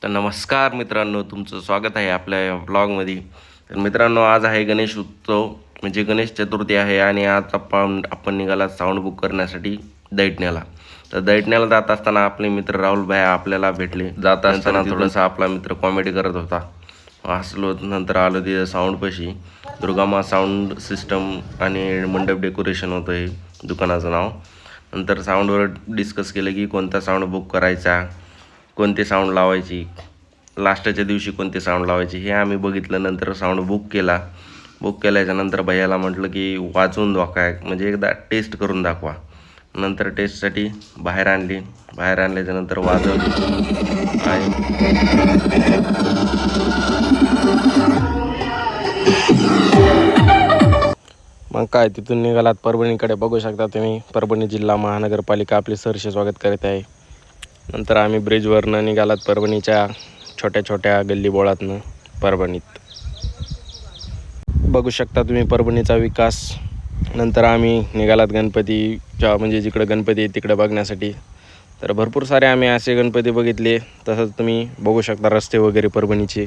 तर नमस्कार मित्रांनो, तुमचं स्वागत आहे आपल्या या व्लॉगमध्ये. तर मित्रांनो, आज आहे गणेश उत्सव म्हणजे गणेश चतुर्थी आहे आणि आज आपण निघाला साऊंड बुक करण्यासाठी दैठण्याला. तर दैठण्याला जात असताना आपले मित्र राहुल भाई आपल्याला भेटले. जात असताना थोडासा आपला मित्र कॉमेडी करत होता, हसलो. नंतर आलो तिथे साऊंडपाशी. दुर्गामा साऊंड सिस्टम आणि मंडप डेकोरेशन होतं हे दुकानाचं नाव. नंतर साऊंडवर डिस्कस केलं की कोणता साऊंड बुक करायचा, कोणते साऊंड लावायची, लास्टच्या दिवशी कोणते साऊंड लावायचे हे आम्ही बघितलं. नंतर साऊंड बुक केला. बुक केल्याच्यानंतर भैयाला म्हटलं की वाजवून दाखवा, म्हणजे एकदा टेस्ट करून दाखवा. नंतर टेस्टसाठी बाहेर आणली. बाहेर आणल्याच्यानंतर वाजवली आणि मग काय तिथून निघालात परभणीकडे. बघू शकता तुम्ही, परभणी जिल्हा महानगरपालिका आपले सहर्ष स्वागत करीत आहे. नंतर आम्ही ब्रिजवरनं निघालात परभणीच्या छोट्या छोट्या गल्लीबोळातनं परभणीत. बघू शकता तुम्ही परभणीचा विकास. नंतर आम्ही निघालात गणपतीच्या म्हणजे जिकडे गणपती आहे तिकडे बघण्यासाठी. तर भरपूर सारे आम्ही असे गणपती बघितले. तसंच तुम्ही बघू शकता रस्ते वगैरे परभणीचे.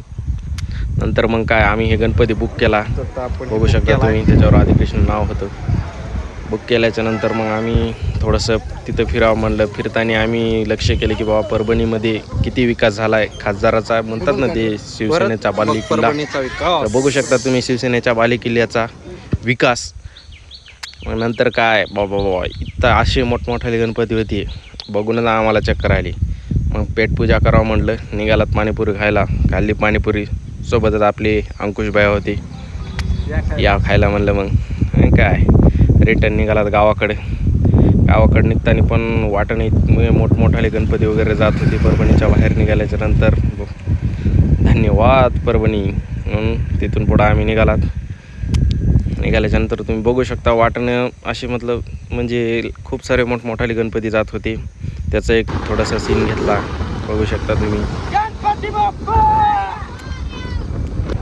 नंतर मग काय आम्ही हे गणपती बुक केला. बघू शकता तुम्ही, त्याच्यावर राधाकृष्ण नाव होतं. बुक केल्याच्या नंतर मग आम्ही थोडंसं तिथं फिरावं म्हणलं. फिरताना आम्ही लक्ष केलं की बाबा परभणीमध्ये किती विकास झाला आहे. खासदाराचा म्हणतात ना ते शिवसेनेचा बालेकिल्ला. तर बघू शकता तुम्ही शिवसेनेच्या बालेकिल्ल्याचा विकास. मग नंतर काय बाबा इथं असे मोठमोठाले गणपती होते, बघूनच आम्हाला चक्कर आली. मग पेटपूजा करावं म्हटलं. निघालात पाणीपुरी खायला. खाल्ली पाणीपुरी. सोबतच आपली अंकुशबाई होती, या खायला म्हणलं. मग काय रिटर्न निघालात गावाकडे. गावाकडे निघताना पण वाटेने मोठमोठाले गणपती वगैरे जात होते. परभणीच्या बाहेर निघाल्याच्या नंतर धन्यवाद परभणी म्हणून तिथून पुढं आम्ही निघाल्याच्यानंतर तुम्ही बघू शकता वाटेनं असे म्हणजे खूप सारे मोठमोठाले गणपती जात होते. त्याचा एक थोडासा सीन घेतला. बघू शकता तुम्ही.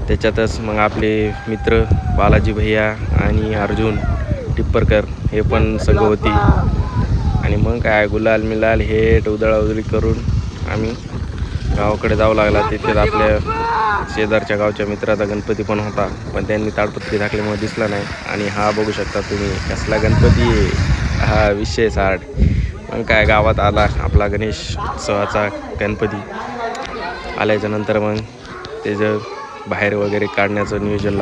त्याच्यातच मग आपले मित्र बालाजी भैया आणि अर्जुन टिप्परकर हे पण सगळं होती. आणि मग काय गुलाल मिलाल हे उधळाउधळी करून आम्ही गावाकडे जाऊ लागला. तिथे आपल्या शेजारच्या गावच्या मित्राचा गणपती पण होता, पण त्यांनी ताडपत्री टाकल्यामुळे दिसला नाही. आणि हा बघू शकता तुम्ही कसला गणपती आहे, हा विशेष आर्ट. मग काय गावात आला आपला गणेश उत्सवाचा गणपती. आल्याच्यानंतर मग त्याचं बाहेर वगैरे काढण्याचं नियोजन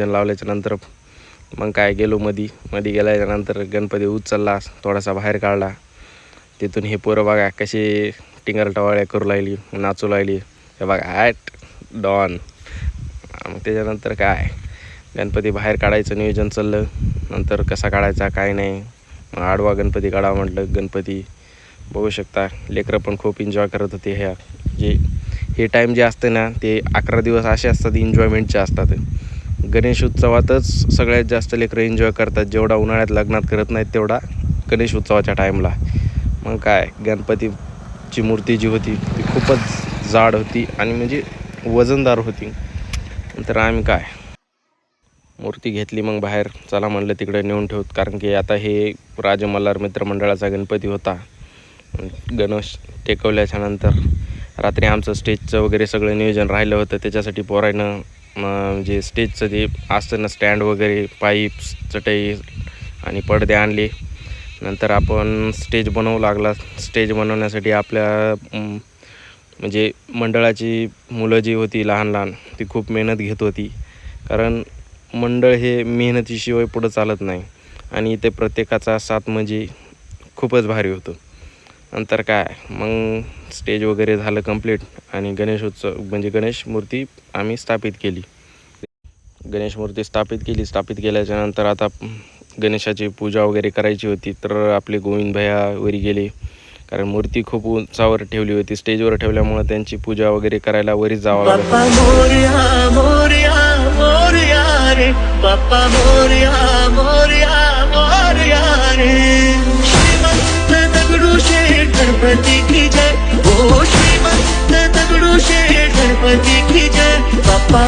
लावल्याच्यानंतर मग काय गेलो मध्ये गेल्याच्यानंतर गणपती उचलला, थोडासा बाहेर काढला. तिथून हे पोरं बघा कशी टिंगरटवाळ्या करू लागली, नाचू लागली. हे बघा ॲट डॉन. मग त्याच्यानंतर काय गणपती बाहेर काढायचं नियोजन चाललं. नंतर कसा काढायचा काय नाही. मग आडवा गणपती काढावा म्हटलं. गणपती बघू शकता लेकरं पण खूप एन्जॉय करत होते. हे टाईम जे असतं ना ते 11 दिवस असे असतात, एन्जॉयमेंटचे असतात. गणेश उत्सवातच सगळ्यात जास्त लेकरं एन्जॉय करतात. जेवढा उन्हाळ्यात लग्नात करत नाहीत तेवढा गणेश उत्सवाच्या टाईमला. मग काय गणपतीची मूर्ती जी होती ती खूपच जाड होती आणि म्हणजे वजनदार होती. नंतर आम्ही काय मूर्ती घेतली. मग बाहेर चला म्हणलं तिकडे नेऊन ठेवत, कारण की आता हे राजमल्हार मित्रमंडळाचा गणपती होता. गणेश टेकवल्याच्या नंतर रात्री आमचं स्टेजचं वगैरे सगळं नियोजन राहिलं होतं. त्याच्यासाठी पोरायनं म्हणजे स्टेजचं जे असतं ना स्टँड वगैरे, पाईप्स, चटई आणि पडदे आणले. नंतर आपण स्टेज बनवू लागला. स्टेज बनवण्यासाठी आपल्या म्हणजे मंडळाची मुलं जी होती लहान ती खूप मेहनत घेत होती, कारण मंडळ हे मेहनतीशिवाय पुढं चालत नाही. आणि ते प्रत्येकाचा साथ म्हणजे खूपच भारी होतं. नंतर काय मग स्टेज वगैरे झालं कंप्लीट आणि गणेश उत्सव म्हणजे गणेश मूर्ती आम्ही स्थापित केली. स्थापित केल्याच्यानंतर आता गणेशाची पूजा वगैरे करायची होती. तर आपले गोविंद भैया वरी गेले, कारण मूर्ती खूप उंचावर ठेवली होती. स्टेजवर ठेवल्यामुळे त्यांची पूजा वगैरे करायला वरीच जावं लागलं. गणपती की जय, ओ श्रीमंत दगडूशेठ गणपती की जय, बाप्पा